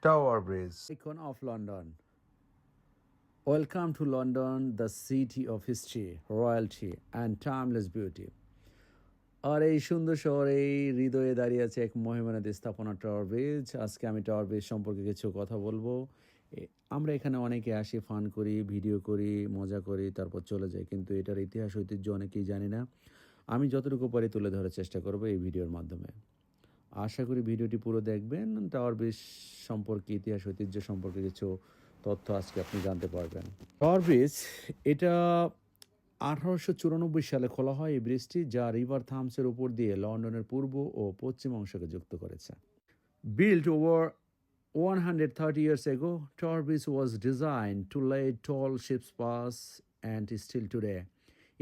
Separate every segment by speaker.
Speaker 1: Tower Bridge.
Speaker 2: Icon of London. Welcome to London, the city of history, royalty, and timeless beauty. আর এই সুন্দর শহরে হৃদয়ে দাঁড়িয়ে আছে এক মহিমান্বিত স্থাপনা টাওয়ার ব্রিজ। আজকে আমি টাওয়ার ব্রিজ সম্পর্কে কিছু কথা বলবো। আমরা এখানে অনেকে আসি, ফান করি, ভিডিও করি, মজা করি, তারপর চলে যাই, কিন্তু এটার ইতিহাস ঐতিহ্য অনেকেই জানি না। আমি যতটুকু পারি তুলে ধরার চেষ্টা করব এই ভিডিওর মাধ্যমে। আশা করি ভিডিওটি পুরো দেখবেন। টাওয়ার ব্রিজ সম্পর্কে, ইতিহাস ঐতিহ্য সম্পর্কে কিছু তথ্য আজকে আপনি জানতে পারবেন। টাওয়ার ব্রিজ এটা 1894 সালে খোলা হয় এই ব্রিজটি, যা রিভার থামসের উপর দিয়ে লন্ডনের পূর্ব ও পশ্চিম অংশকে যুক্ত করেছে। Built over 130 years ago, Tower Bridge was designed to let tall ships pass, and still today.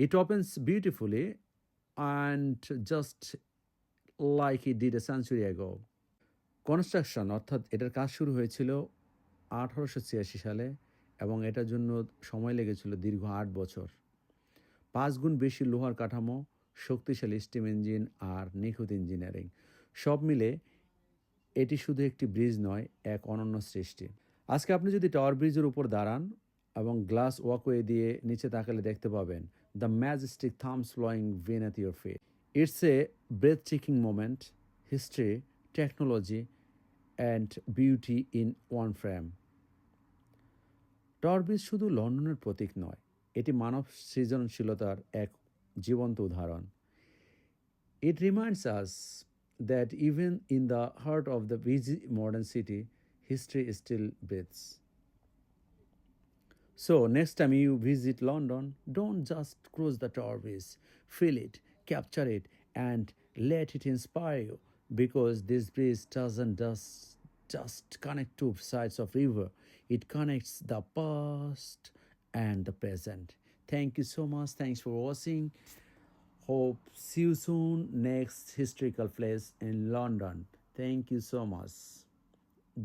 Speaker 2: It opens beautifully and just like it did a century ago. Construction অর্থাৎ এটার কাজ শুরু হয়েছিল 1886 সালে এবং এটার জন্য সময় লেগেছিল দীর্ঘ 8 বছর। 5 গুণ বেশি লোহার কাঠামো, শক্তিশালী স্টিম ইঞ্জিন আর নিখুঁত ইঞ্জিনিয়ারিং, সব মিলে এটি শুধু একটি ব্রিজ নয়, এক অনন্য সৃষ্টি। আজকে আপনি যদি টাওয়ার ব্রিজের উপর দাঁড়ান এবং গ্লাস ওয়াকওয়ে দিয়ে নিচে তাকালে দেখতে পাবেন the majestic Thames flowing beneath your feet. It's a breathtaking moment, history, technology and beauty in one frame. Tower Bridge শুধু লন্ডনের প্রতীক নয়, এটি মানব সৃজনশীলতার এক জীবন্ত উদাহরণ। It reminds us that even in the heart of the busy modern city, history still breathes. So, next time you visit London, don't just cruise the Tower Bridge. Feel it, capture it, and let it inspire you. Because this bridge doesn't just connect two sides of river, it connects the past and the present. Thank you so much. Thanks for watching. Hope see you soon next historical place in London. Thank you so much.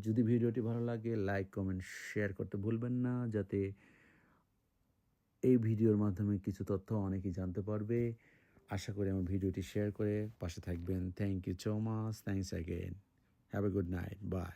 Speaker 2: যদি ভিডিওটি ভালো লাগে like, comment, share করতে ভুলবেন না, যাতে এই ভিডিওর মাধ্যমে কিছু তথ্য অনেকেই জানতে পারবে। আশা করি আমার ভিডিওটি শেয়ার করে পাশে থাকবেন। Thank you so much. Thanks again. Have a good night. By.